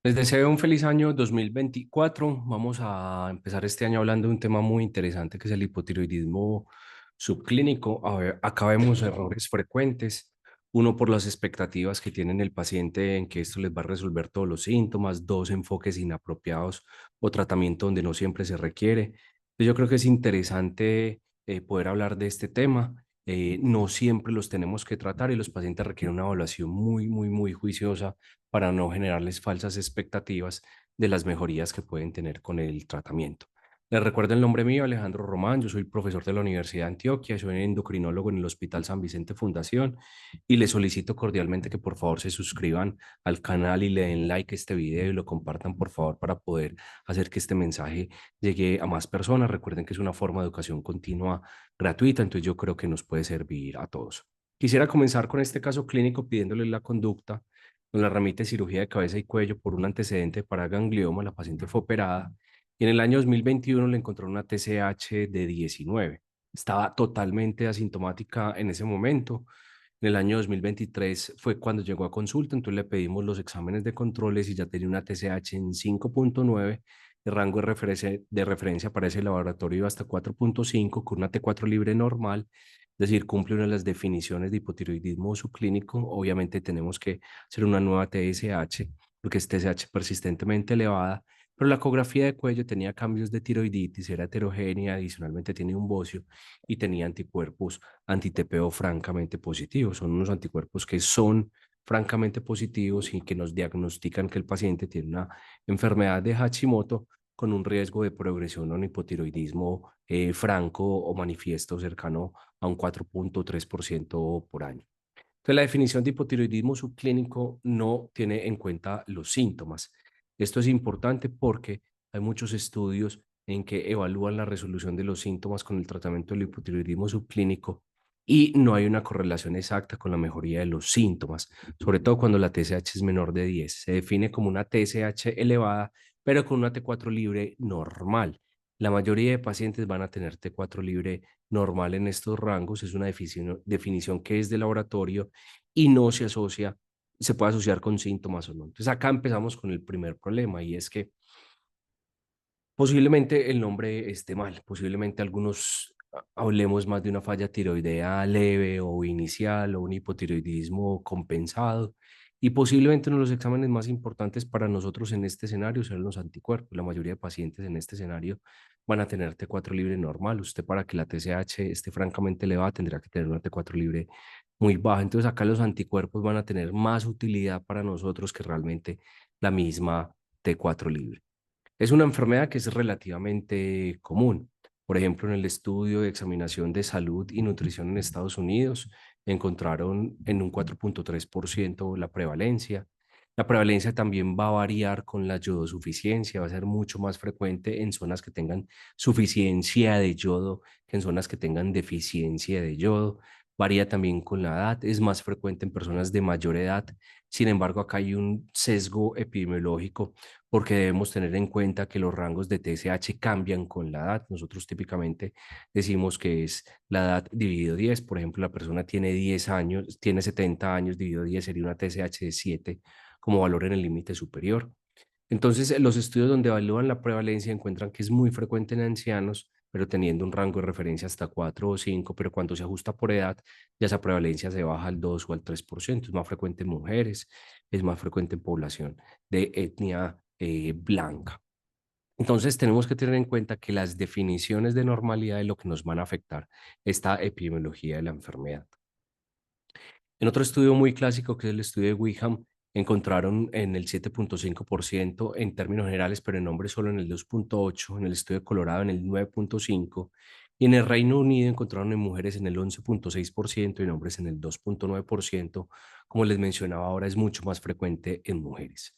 Les deseo un feliz año 2024. Vamos a empezar este año hablando de un tema muy interesante que es el hipotiroidismo subclínico. A ver, acá vemos errores frecuentes. Uno, por las expectativas que tiene el paciente en que esto les va a resolver todos los síntomas. Dos, enfoques inapropiados o tratamiento donde no siempre se requiere. Yo creo que es interesante poder hablar de este tema. No siempre los tenemos que tratar y los pacientes requieren una evaluación muy juiciosa para no generarles falsas expectativas de las mejorías que pueden tener con el tratamiento. Les recuerdo el nombre mío, Alejandro Román, yo soy profesor de la Universidad de Antioquia, soy endocrinólogo en el Hospital San Vicente Fundación y les solicito cordialmente que por favor se suscriban al canal y le den like a este video y lo compartan por favor para poder hacer que este mensaje llegue a más personas. Recuerden que es una forma de educación continua gratuita, entonces yo creo que nos puede servir a todos. Quisiera comenzar con este caso clínico pidiéndoles la conducta. Nos la remite cirugía de cabeza y cuello por un antecedente de paraganglioma. La paciente fue operada y en el año 2021 le encontraron una TSH de 19. Estaba totalmente asintomática en ese momento. En el año 2023 fue cuando llegó a consulta, entonces le pedimos los exámenes de controles y ya tenía una TSH en 5.9. El rango de referencia para ese laboratorio iba hasta 4.5 con una T4 libre normal, es decir, cumple una de las definiciones de hipotiroidismo subclínico. Obviamente tenemos que hacer una nueva TSH porque es TSH persistentemente elevada, pero la ecografía de cuello tenía cambios de tiroiditis, era heterogénea, adicionalmente tiene un bocio y tenía anticuerpos anti-TPO francamente positivos. Son unos anticuerpos que son francamente positivos y que nos diagnostican que el paciente tiene una enfermedad de Hashimoto con un riesgo de progresión a un hipotiroidismo franco o manifiesto cercano a un 4.3% por año. Entonces, la definición de hipotiroidismo subclínico no tiene en cuenta los síntomas. Esto es importante porque hay muchos estudios en que evalúan la resolución de los síntomas con el tratamiento del hipotiroidismo subclínico y no hay una correlación exacta con la mejoría de los síntomas, sobre todo cuando la TSH es menor de 10. Se define como una TSH elevada, pero con una T4 libre normal. La mayoría de pacientes van a tener T4 libre normal en estos rangos, es una definición que es de laboratorio y no se asocia, se puede asociar con síntomas o no. Entonces acá empezamos con el primer problema y es que posiblemente el nombre esté mal, posiblemente algunos hablemos más de una falla tiroidea leve o inicial o un hipotiroidismo compensado y posiblemente uno de los exámenes más importantes para nosotros en este escenario son los anticuerpos. La mayoría de pacientes en este escenario van a tener T4 libre normal. Usted para que la TSH esté francamente elevada tendrá que tener una T4 libre muy baja. Entonces acá los anticuerpos van a tener más utilidad para nosotros que realmente la misma T4 libre. Es una enfermedad que es relativamente común. Por ejemplo, en el estudio de examinación de salud y nutrición en Estados Unidos, encontraron en un 4.3% la prevalencia. La prevalencia también va a variar con la yodosuficiencia, va a ser mucho más frecuente en zonas que tengan suficiencia de yodo que en zonas que tengan deficiencia de yodo. Varía también con la edad, es más frecuente en personas de mayor edad. Sin embargo, acá hay un sesgo epidemiológico porque debemos tener en cuenta que los rangos de TSH cambian con la edad. Nosotros típicamente decimos que es la edad dividido 10. Por ejemplo, la persona tiene 10 años, tiene 70 años, dividido 10 sería una TSH de 7 como valor en el límite superior. Entonces, los estudios donde evalúan la prevalencia encuentran que es muy frecuente en ancianos, pero teniendo un rango de referencia hasta 4 o 5, pero cuando se ajusta por edad, ya esa prevalencia se baja al 2 o al 3%. Es más frecuente en mujeres, es más frecuente en población de etnia blanca. Entonces, tenemos que tener en cuenta que las definiciones de normalidad es lo que nos van a afectar esta epidemiología de la enfermedad. En otro estudio muy clásico, que es el estudio de Wickham, encontraron en el 7.5% en términos generales, pero en hombres solo en el 2.8%, en el estudio de Colorado en el 9.5%, y en el Reino Unido encontraron en mujeres en el 11.6% y en hombres en el 2.9%. Como les mencionaba ahora, es mucho más frecuente en mujeres.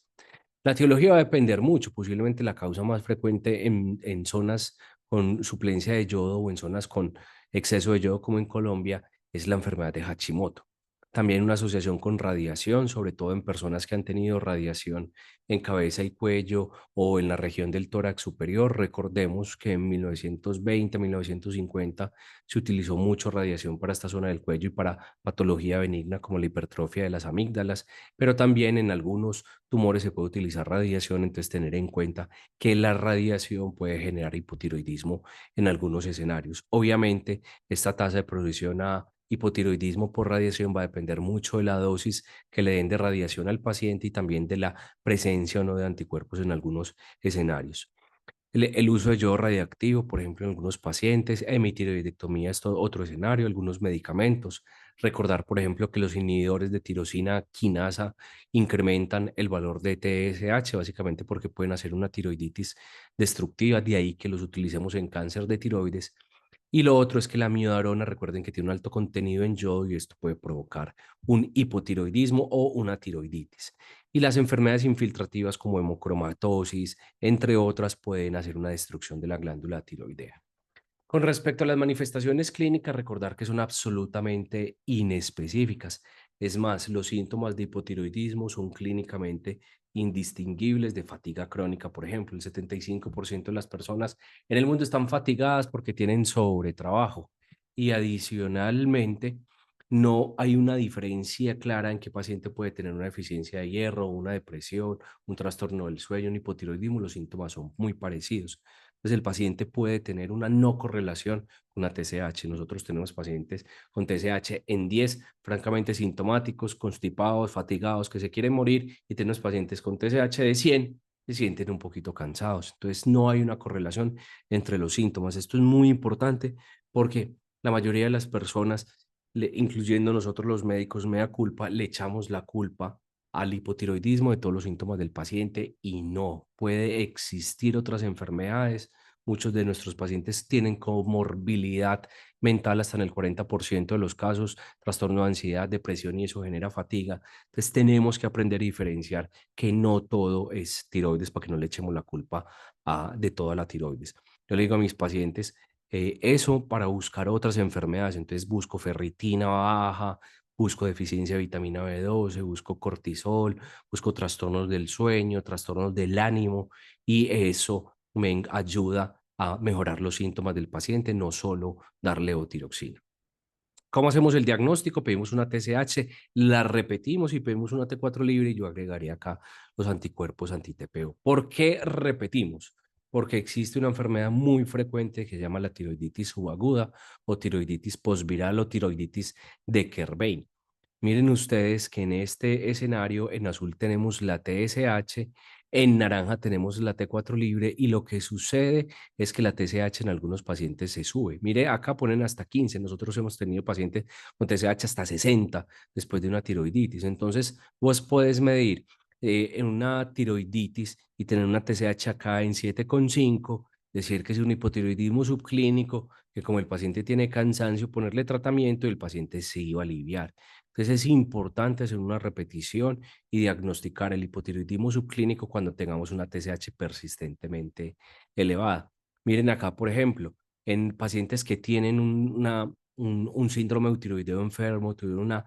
La etiología va a depender mucho, posiblemente la causa más frecuente en zonas con suplencia de yodo o en zonas con exceso de yodo como en Colombia es la enfermedad de Hashimoto. También una asociación con radiación, sobre todo en personas que han tenido radiación en cabeza y cuello o en la región del tórax superior. Recordemos que en 1920, 1950 se utilizó mucho radiación para esta zona del cuello y para patología benigna como la hipertrofia de las amígdalas, pero también en algunos tumores se puede utilizar radiación, entonces tener en cuenta que la radiación puede generar hipotiroidismo en algunos escenarios. Obviamente, esta tasa de progresión a hipotiroidismo por radiación va a depender mucho de la dosis que le den de radiación al paciente y también de la presencia o no de anticuerpos en algunos escenarios. El uso de yodo radiactivo, por ejemplo, en algunos pacientes, hemitiroidectomía es otro escenario, algunos medicamentos. Recordar, por ejemplo, que los inhibidores de tirosina quinasa incrementan el valor de TSH, básicamente porque pueden hacer una tiroiditis destructiva, de ahí que los utilicemos en cáncer de tiroides. Y lo otro es que la amiodarona, recuerden que tiene un alto contenido en yodo y esto puede provocar un hipotiroidismo o una tiroiditis. Y las enfermedades infiltrativas como hemocromatosis, entre otras, pueden hacer una destrucción de la glándula tiroidea. Con respecto a las manifestaciones clínicas, recordar que son absolutamente inespecíficas. Es más, los síntomas de hipotiroidismo son clínicamente indistinguibles de fatiga crónica, por ejemplo. El 75% de las personas en el mundo están fatigadas porque tienen sobretrabajo y adicionalmente no hay una diferencia clara en qué paciente puede tener una deficiencia de hierro, una depresión, un trastorno del sueño, un hipotiroidismo. Los síntomas son muy parecidos. Entonces, el paciente puede tener una no correlación con la TSH. Nosotros tenemos pacientes con TSH en 10, francamente sintomáticos, constipados, fatigados, que se quieren morir, y tenemos pacientes con TSH de 100 se sienten un poquito cansados. Entonces, no hay una correlación entre los síntomas. Esto es muy importante porque la mayoría de las personas, incluyendo nosotros los médicos, mea culpa, le echamos la culpa al hipotiroidismo de todos los síntomas del paciente y no, puede existir otras enfermedades. Muchos de nuestros pacientes tienen comorbilidad mental hasta en el 40% de los casos, trastorno de ansiedad, depresión y eso genera fatiga. Entonces tenemos que aprender a diferenciar que no todo es tiroides para que no le echemos la culpa de toda la tiroides. Yo le digo a mis pacientes, eso para buscar otras enfermedades, entonces busco ferritina baja, busco deficiencia de vitamina B12, busco cortisol, busco trastornos del sueño, trastornos del ánimo y eso me ayuda a mejorar los síntomas del paciente, no solo darle otiroxina. ¿Cómo hacemos el diagnóstico? Pedimos una TSH, la repetimos y pedimos una T4 libre y yo agregaría acá los anticuerpos anti-TPO. ¿Por qué repetimos? Porque existe una enfermedad muy frecuente que se llama la tiroiditis subaguda o tiroiditis posviral o tiroiditis de Kerbein. Miren ustedes que en este escenario en azul tenemos la TSH, en naranja tenemos la T4 libre y lo que sucede es que la TSH en algunos pacientes se sube. Mire, acá ponen hasta 15. Nosotros hemos tenido pacientes con TSH hasta 60 después de una tiroiditis. Entonces, vos podés medir en una tiroiditis y tener una TSH acá en 7,5, decir que es un hipotiroidismo subclínico, que como el paciente tiene cansancio, ponerle tratamiento y el paciente se iba a aliviar. Entonces es importante hacer una repetición y diagnosticar el hipotiroidismo subclínico cuando tengamos una TSH persistentemente elevada. Miren acá, por ejemplo, en pacientes que tienen un síndrome de tiroideo enfermo, tuvieron una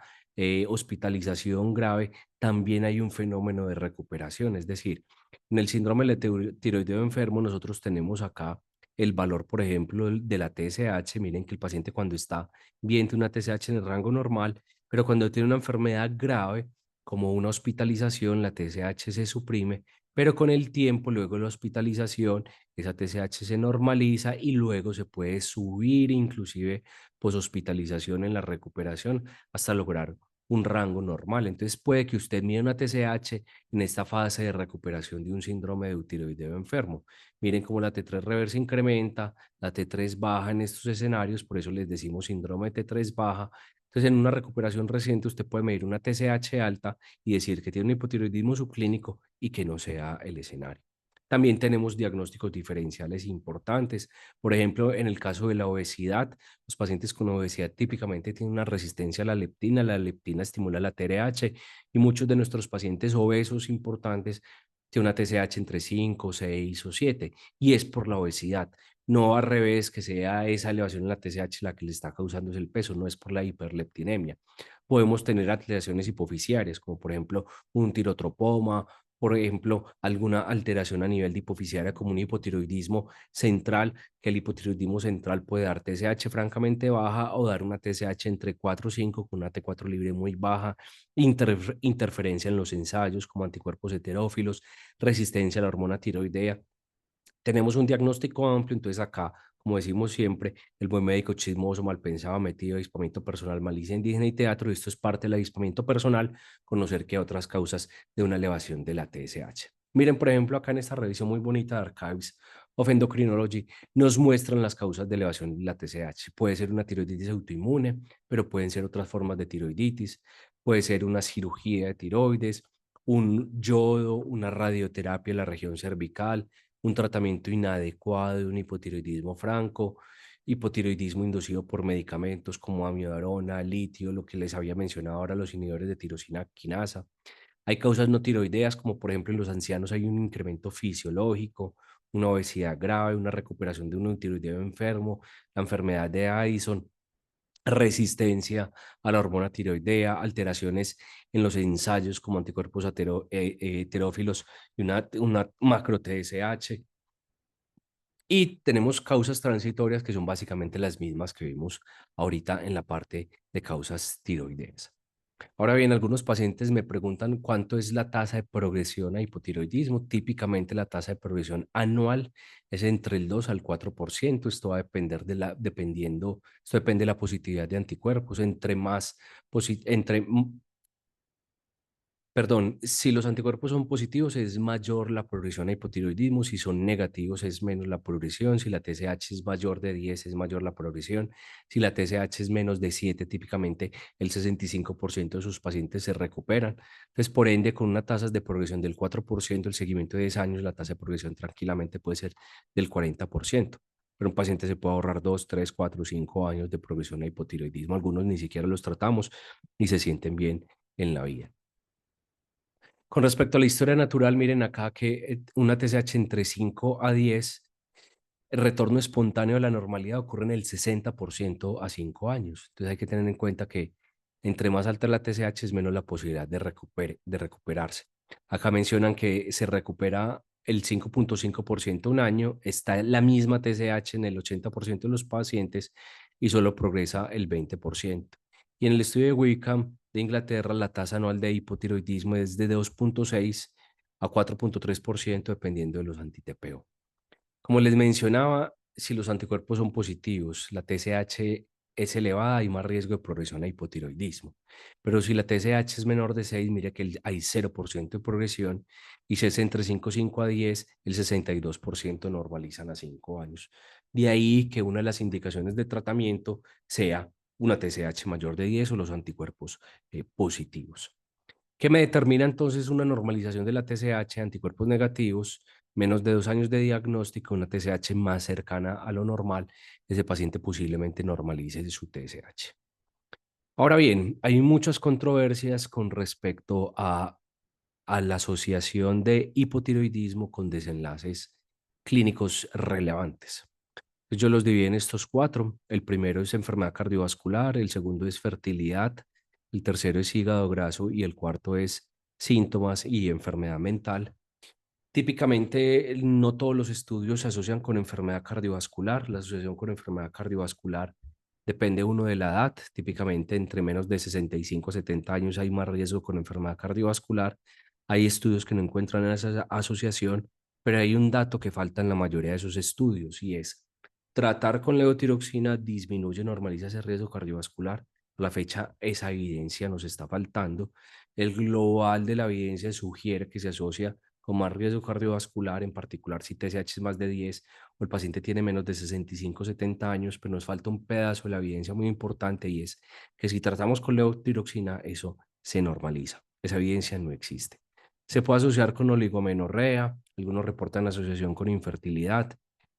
hospitalización grave, también hay un fenómeno de recuperación. Es decir, en el síndrome de tiroideo enfermo nosotros tenemos acá el valor, por ejemplo, de la TSH. Miren que el paciente cuando está bien tiene una TSH en el rango normal, pero cuando tiene una enfermedad grave, como una hospitalización, la TSH se suprime, pero con el tiempo, luego de la hospitalización, esa TSH se normaliza y luego se puede subir, inclusive poshospitalización en la recuperación, hasta lograr un rango normal. Entonces puede que usted mida una TSH en esta fase de recuperación de un síndrome de tiroideo enfermo. Miren cómo la T3 reversa incrementa, la T3 baja en estos escenarios, por eso les decimos síndrome de T3 baja. Entonces, en una recuperación reciente, usted puede medir una TSH alta y decir que tiene un hipotiroidismo subclínico y que no sea el escenario. También tenemos diagnósticos diferenciales importantes. Por ejemplo, en el caso de la obesidad, los pacientes con obesidad típicamente tienen una resistencia a la leptina. La leptina estimula la TRH y muchos de nuestros pacientes obesos importantes tienen una TSH entre 5, 6 o 7 y es por la obesidad. no al revés, que sea esa elevación en la TSH la que le está causando el peso, no es por la hiperleptinemia. Podemos tener alteraciones hipofisiarias, como por ejemplo un tirotropoma, por ejemplo, alguna alteración a nivel de hipofisiaria como un hipotiroidismo central, que el hipotiroidismo central puede dar TSH francamente baja o dar una TSH entre 4 o 5 con una T4 libre muy baja, interferencia en los ensayos como anticuerpos heterófilos, resistencia a la hormona tiroidea. Tenemos un diagnóstico amplio, entonces acá, como decimos siempre, el buen médico chismoso, mal pensado, metido, avispamiento personal, malicia indígena y teatro, y esto es parte del avispamiento personal, conocer que hay otras causas de una elevación de la TSH. Miren, por ejemplo, acá en esta revisión muy bonita de Archives of Endocrinology, nos muestran las causas de elevación de la TSH. Puede ser una tiroiditis autoinmune, pero pueden ser otras formas de tiroiditis, puede ser una cirugía de tiroides, un yodo, una radioterapia en la región cervical, un tratamiento inadecuado de un hipotiroidismo franco, hipotiroidismo inducido por medicamentos como amiodarona, litio, lo que les había mencionado ahora, los inhibidores de tirosina quinasa. Hay causas no tiroideas, como por ejemplo en los ancianos hay un incremento fisiológico, una obesidad grave, una recuperación de un tiroideo enfermo, la enfermedad de Addison, resistencia a la hormona tiroidea, alteraciones en los ensayos como anticuerpos heterófilos y una macro TSH. Y tenemos causas transitorias que son básicamente las mismas que vimos ahorita en la parte de causas tiroideas. Ahora bien, algunos pacientes me preguntan cuánto es la tasa de progresión a hipotiroidismo. Típicamente la tasa de progresión anual es entre el 2 al 4%. Esto va a depender esto depende de la positividad de anticuerpos. Perdón, si los anticuerpos son positivos es mayor la progresión a hipotiroidismo, si son negativos es menos la progresión, si la TSH es mayor de 10 es mayor la progresión, si la TSH es menos de 7 típicamente el 65% de sus pacientes se recuperan. Entonces, por ende, con una tasa de progresión del 4%, el seguimiento de 10 años, la tasa de progresión tranquilamente puede ser del 40%. Pero un paciente se puede ahorrar 2, 3, 4, 5 años de progresión a hipotiroidismo. Algunos ni siquiera los tratamos y se sienten bien en la vida. Con respecto a la historia natural, miren acá que una TSH entre 5 a 10, el retorno espontáneo a la normalidad ocurre en el 60% a 5 años. Entonces hay que tener en cuenta que entre más alta la TSH es menos la posibilidad de recuperarse. Acá mencionan que se recupera el 5.5% un año, está la misma TSH en el 80% de los pacientes y solo progresa el 20%. Y en el estudio de Wickham de Inglaterra, la tasa anual de hipotiroidismo es de 2.6 a 4.3% dependiendo de los anti-TPO. Como les mencionaba, si los anticuerpos son positivos, la TSH es elevada, hay más riesgo de progresión a hipotiroidismo. Pero si la TSH es menor de 6, mira que hay 0% de progresión y si es entre 5 a 10, el 62% normalizan a 5 años. De ahí que una de las indicaciones de tratamiento sea una TSH mayor de 10 o los anticuerpos positivos. ¿Qué me determina entonces una normalización de la TSH, anticuerpos negativos, menos de 2 años de diagnóstico, una TSH más cercana a lo normal? Ese paciente posiblemente normalice su TSH. Ahora bien, hay muchas controversias con respecto a la asociación de hipotiroidismo con desenlaces clínicos relevantes. Yo los divido en estos cuatro. El primero es enfermedad cardiovascular, el segundo es fertilidad, el tercero es hígado graso y el cuarto es síntomas y enfermedad mental. Típicamente, no todos los estudios se asocian con enfermedad cardiovascular. La asociación con enfermedad cardiovascular depende uno de la edad. Típicamente, entre menos de 65 a 70 años hay más riesgo con enfermedad cardiovascular. Hay estudios que no encuentran esa asociación, pero hay un dato que falta en la mayoría de esos estudios y es tratar con levotiroxina disminuye, normaliza ese riesgo cardiovascular. A la fecha, esa evidencia nos está faltando. El global de la evidencia sugiere que se asocia con más riesgo cardiovascular, en particular si TSH es más de 10 o el paciente tiene menos de 65 o 70 años, pero nos falta un pedazo de la evidencia muy importante y es que si tratamos con levotiroxina, eso se normaliza. Esa evidencia no existe. Se puede asociar con oligomenorrea, algunos reportan asociación con infertilidad.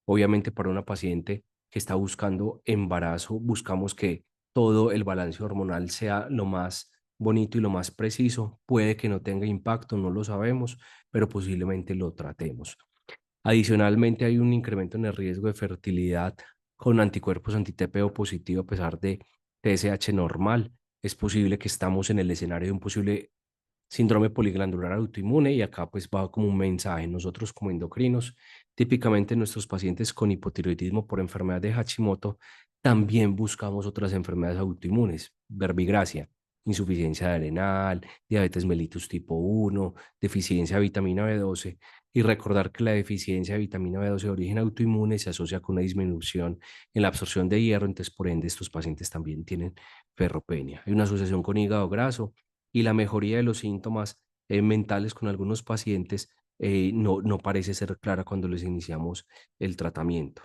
Obviamente para una paciente que está buscando embarazo, buscamos que todo el balance hormonal sea lo más bonito y lo más preciso. Puede que no tenga impacto, no lo sabemos, pero posiblemente lo tratemos. Adicionalmente, hay un incremento en el riesgo de fertilidad con anticuerpos anti-TPO positivo a pesar de TSH normal. Es posible que estamos en el escenario de un posible síndrome poliglandular autoinmune y acá pues va como un mensaje. Nosotros como endocrinos, típicamente nuestros pacientes con hipotiroidismo por enfermedad de Hashimoto, también buscamos otras enfermedades autoinmunes, verbigracia, insuficiencia adrenal, diabetes mellitus tipo 1, deficiencia de vitamina B12 y recordar que la deficiencia de vitamina B12 de origen autoinmune se asocia con una disminución en la absorción de hierro, entonces por ende estos pacientes también tienen ferropenia. Hay una asociación con hígado graso y la mejoría de los síntomas mentales con algunos pacientes no parece ser clara cuando les iniciamos el tratamiento.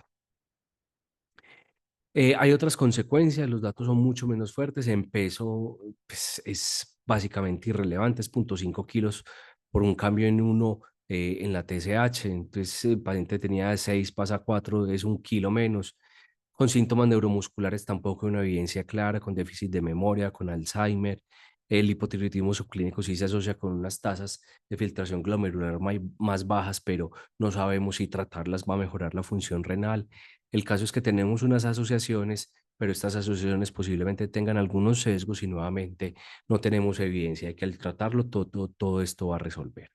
Hay otras consecuencias, los datos son mucho menos fuertes, en peso pues, es básicamente irrelevante, es 0,5 kilos por un cambio en uno en la TSH, entonces el paciente tenía 6, pasa a 4, es 1 kilo menos, con síntomas neuromusculares tampoco hay una evidencia clara, con déficit de memoria, con Alzheimer, el hipotiroidismo subclínico sí se asocia con unas tasas de filtración glomerular más bajas, pero no sabemos si tratarlas va a mejorar la función renal. El caso es que tenemos unas asociaciones, pero estas asociaciones posiblemente tengan algunos sesgos y nuevamente no tenemos evidencia de que al tratarlo todo esto va a resolver.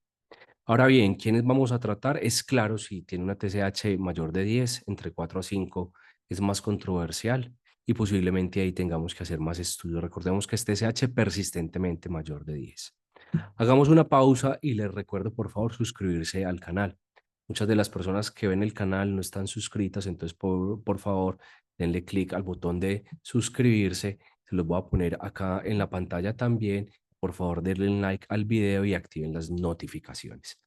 Ahora bien, ¿quiénes vamos a tratar? Es claro, si tiene una TSH mayor de 10, entre 4 a 5 es más controversial y posiblemente ahí tengamos que hacer más estudios. Recordemos que es TSH persistentemente mayor de 10. Hagamos una pausa y les recuerdo por favor suscribirse al canal. Muchas de las personas que ven el canal no están suscritas, entonces por favor denle clic al botón de suscribirse. Se los voy a poner acá en la pantalla también. Por favor denle un like al video y activen las notificaciones.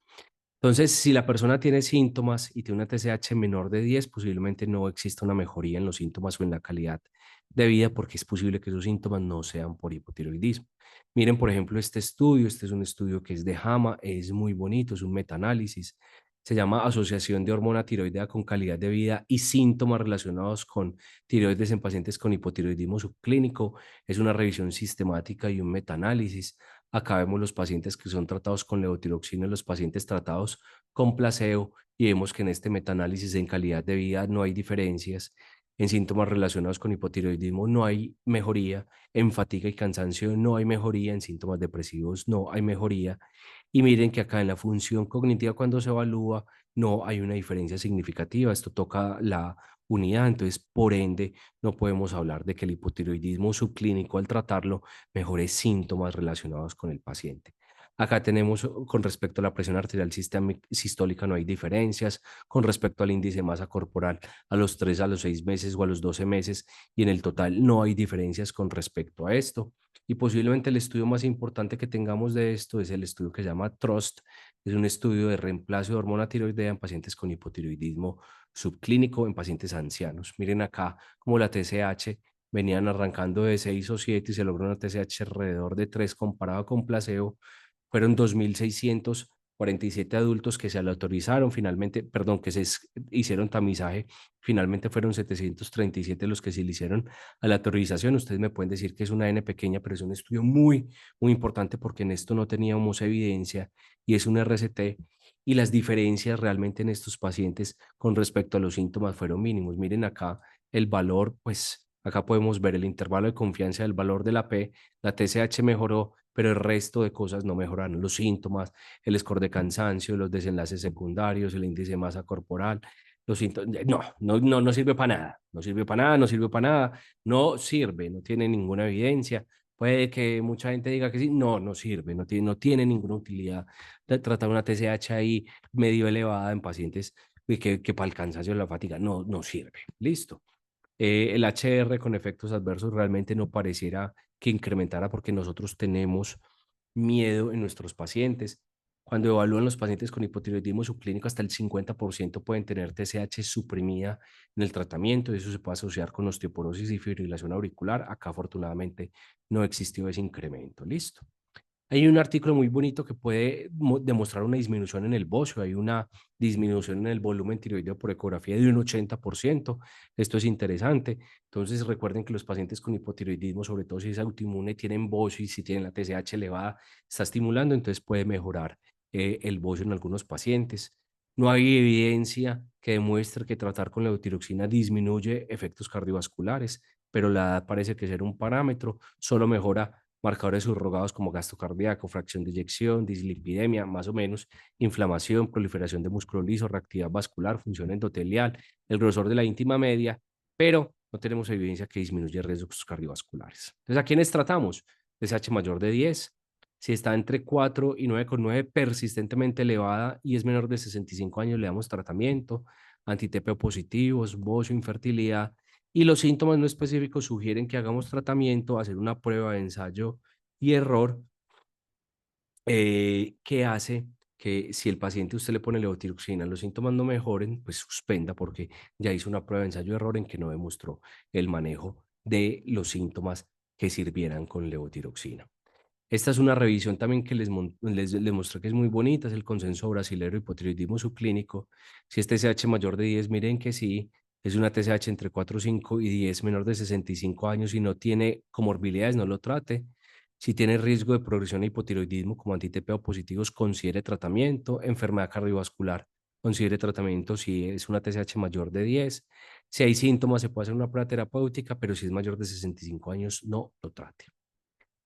Entonces, si la persona tiene síntomas y tiene una TSH menor de 10, posiblemente no exista una mejoría en los síntomas o en la calidad de vida porque es posible que esos síntomas no sean por hipotiroidismo. Miren, por ejemplo, este estudio, este es un estudio que es de JAMA, es muy bonito, es un metaanálisis, se llama Asociación de Hormona Tiroidea con Calidad de Vida y Síntomas Relacionados con Tiroides en Pacientes con Hipotiroidismo Subclínico. Es una revisión sistemática y un metaanálisis. Acá vemos los pacientes que son tratados con levotiroxina y los pacientes tratados con placebo y vemos que en este metaanálisis en calidad de vida no hay diferencias. En síntomas relacionados con hipotiroidismo no hay mejoría, en fatiga y cansancio no hay mejoría, en síntomas depresivos no hay mejoría. Y miren que acá en la función cognitiva cuando se evalúa no hay una diferencia significativa. Esto toca la unidad, entonces por ende no podemos hablar de que el hipotiroidismo subclínico al tratarlo mejore síntomas relacionados con el paciente. Acá tenemos con respecto a la presión arterial sistólica no hay diferencias, con respecto al índice de masa corporal a los 3, a los 6 meses o a los 12 meses y en el total no hay diferencias con respecto a esto. Y posiblemente el estudio más importante que tengamos de esto es el estudio que se llama TRUST, es un estudio de reemplazo de hormona tiroidea en pacientes con hipotiroidismo subclínico en pacientes ancianos. Miren acá como la TSH venían arrancando de 6 o 7 y se logró una TSH alrededor de 3 comparado con placebo. Fueron 2.647 adultos que se le autorizaron finalmente, perdón, que hicieron tamizaje. Finalmente fueron 737 los que se le hicieron a la autorización. Ustedes me pueden decir que es una N pequeña, pero es un estudio muy importante porque en esto no teníamos evidencia y es un RCT y las diferencias realmente en estos pacientes con respecto a los síntomas fueron mínimos. Miren acá el valor, pues acá podemos ver el intervalo de confianza del valor de la P, la TSH mejoró, pero el resto de cosas no mejoraron. Los síntomas, el score de cansancio, los desenlaces secundarios, el índice de masa corporal, los síntomas, no sirve para nada, no sirve para nada, no sirve para nada, no sirve, no tiene ninguna evidencia. Puede que mucha gente diga que sí, no sirve, no tiene ninguna utilidad de tratar una TSH ahí medio elevada en pacientes que para el cansancio y la fatiga no sirve. Listo. El HR con efectos adversos realmente no pareciera que incrementara porque nosotros tenemos miedo en nuestros pacientes. Cuando evalúan los pacientes con hipotiroidismo subclínico, hasta el 50% pueden tener TSH suprimida en el tratamiento y eso se puede asociar con osteoporosis y fibrilación auricular. Acá afortunadamente no existió ese incremento. Listo. Hay un artículo muy bonito que puede demostrar una disminución en el bocio, hay una disminución en el volumen tiroideo por ecografía de un 80%. Esto es interesante. Entonces recuerden que los pacientes con hipotiroidismo, sobre todo si es autoinmune, tienen bocio y si tienen la TSH elevada, está estimulando, entonces puede mejorar el bocio en algunos pacientes. No hay evidencia que demuestre que tratar con levotiroxina disminuye efectos cardiovasculares, pero la edad parece que ser un parámetro, solo mejora marcadores subrogados como gasto cardíaco, fracción de eyección, dislipidemia, más o menos, inflamación, proliferación de músculo liso, reactividad vascular, función endotelial, el grosor de la íntima media, pero no tenemos evidencia que disminuye riesgos cardiovasculares. Entonces, ¿a quiénes tratamos? TSH mayor de 10. Si está entre 4 y 9,9 persistentemente elevada y es menor de 65 años, le damos tratamiento, anti-TPO positivos, bocio, infertilidad, y los síntomas no específicos sugieren que hagamos tratamiento, hacer una prueba de ensayo y error que hace que si el paciente usted le pone levotiroxina, los síntomas no mejoren, pues suspenda porque ya hizo una prueba de ensayo-error en que no demostró el manejo de los síntomas que sirvieran con levotiroxina. Esta es una revisión también que les mostré que es muy bonita, es el consenso brasilero de hipotiroidismo subclínico. Si es TSH mayor de 10, miren que sí, es una TSH entre 4, 5 y 10 menor de 65 años y no tiene comorbilidades, no lo trate. Si tiene riesgo de progresión a hipotiroidismo como anti-TPO positivos, considere tratamiento. Enfermedad cardiovascular, considere tratamiento si es una TSH mayor de 10. Si hay síntomas, se puede hacer una prueba terapéutica, pero si es mayor de 65 años, no lo trate.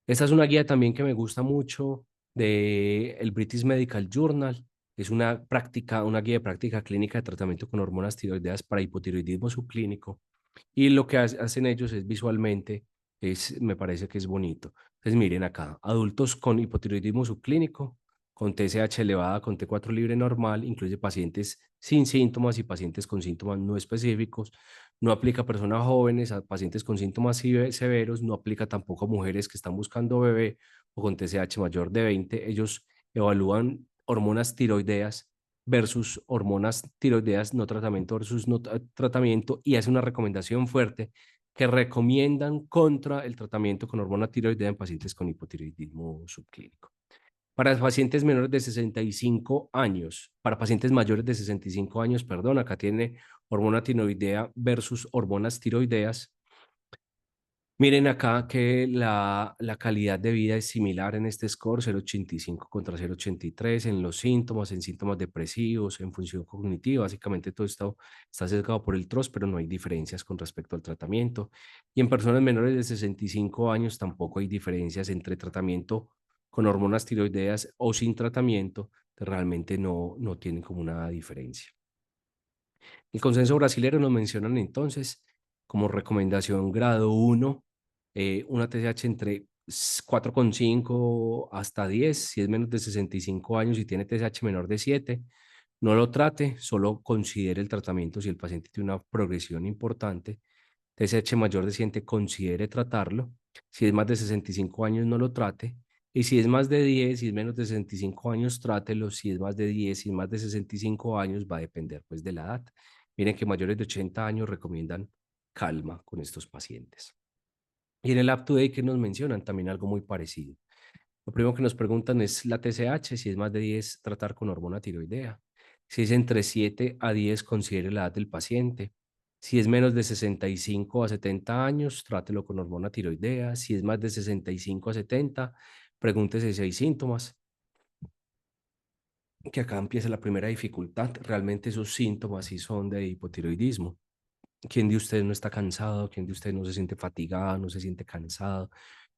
Esta es una guía también que me gusta mucho de el British Medical Journal. Es una práctica, una guía de práctica clínica de tratamiento con hormonas tiroideas para hipotiroidismo subclínico. Y lo que hacen ellos es visualmente, me parece que es bonito. Entonces miren acá, adultos con hipotiroidismo subclínico, con TSH elevada, con T4 libre normal, incluye pacientes sin síntomas y pacientes con síntomas no específicos. No aplica a personas jóvenes, a pacientes con síntomas severos, no aplica tampoco a mujeres que están buscando bebé o con TSH mayor de 20. Ellos evalúan hormonas tiroideas versus hormonas tiroideas no tratamiento versus no tratamiento y hace una recomendación fuerte que recomiendan contra el tratamiento con hormona tiroidea en pacientes con hipotiroidismo subclínico. Para pacientes menores de 65 años, para pacientes mayores de 65 años, perdón, acá tiene hormona tiroidea versus hormonas tiroideas. Miren acá que la calidad de vida es similar en este score, 0,85 contra 0,83, en los síntomas, en síntomas depresivos, en función cognitiva. Básicamente todo esto está sesgado por el TROS, pero no hay diferencias con respecto al tratamiento. Y en personas menores de 65 años tampoco hay diferencias entre tratamiento con hormonas tiroideas o sin tratamiento, realmente no tienen como una diferencia. El consenso brasilero nos mencionan entonces como recomendación grado 1, una TSH entre 4,5 hasta 10, si es menos de 65 años y tiene TSH menor de 7, no lo trate, solo considere el tratamiento si el paciente tiene una progresión importante. TSH mayor de 7, considere tratarlo. Si es más de 65 años, no lo trate. Y si es más de 10, si es menos de 65 años, trátelo. Si es más de 10, si es más de 65 años, va a depender pues de la edad. Miren que mayores de 80 años recomiendan calma con estos pacientes. Y en el up-to-date que nos mencionan también algo muy parecido. Lo primero que nos preguntan es la TSH, si es más de 10, tratar con hormona tiroidea. Si es entre 7 a 10, considere la edad del paciente. Si es menos de 65 a 70 años, trátelo con hormona tiroidea. Si es más de 65 a 70, pregúntese si hay síntomas. Que acá empieza la primera dificultad. Realmente esos síntomas sí son de hipotiroidismo. ¿Quién de ustedes no está cansado? ¿Quién de ustedes no se siente fatigado, no se siente cansado,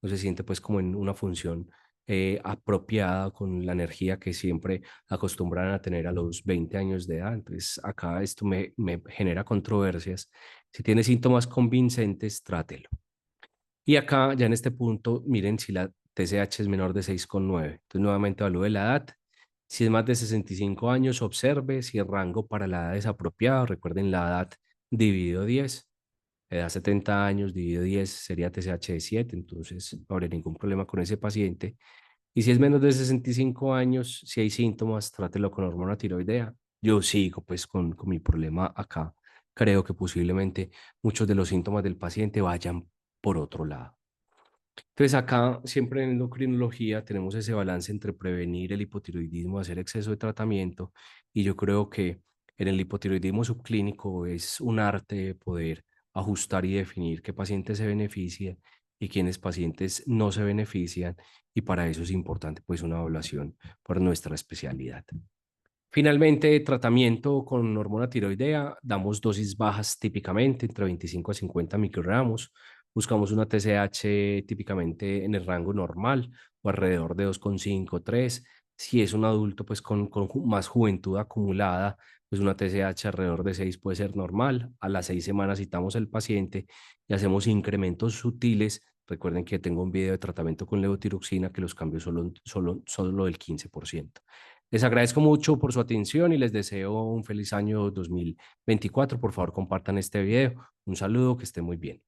no se siente pues como en una función apropiada con la energía que siempre acostumbran a tener a los 20 años de edad? Entonces acá esto me genera controversias. Si tiene síntomas convincentes, trátelo. Y acá ya en este punto, miren si la TSH es menor de 6,9. Entonces nuevamente evalúe la edad. Si es más de 65 años, observe si el rango para la edad es apropiado. Recuerden la edad dividido 10. Edad 70 años dividido 10 sería TSH de 7, entonces no habría ningún problema con ese paciente. Y si es menos de 65 años, si hay síntomas, trátelo con hormona tiroidea. Yo sigo pues con mi problema acá. Creo que posiblemente muchos de los síntomas del paciente vayan por otro lado. Entonces acá siempre en endocrinología tenemos ese balance entre prevenir el hipotiroidismo, hacer exceso de tratamiento y yo creo que en el hipotiroidismo subclínico es un arte poder ajustar y definir qué pacientes se benefician y quiénes pacientes no se benefician y para eso es importante pues una evaluación por nuestra especialidad. Finalmente, tratamiento con hormona tiroidea, damos dosis bajas típicamente, entre 25 a 50 microgramos. Buscamos una TSH típicamente en el rango normal o alrededor de 2,5, 3. Si es un adulto, pues con más juventud acumulada, pues una TSH alrededor de 6 puede ser normal. A las 6 semanas citamos al paciente y hacemos incrementos sutiles. Recuerden que tengo un video de tratamiento con levotiroxina que los cambios solo del 15%. Les agradezco mucho por su atención y les deseo un feliz año 2024. Por favor, compartan este video. Un saludo, que esté muy bien.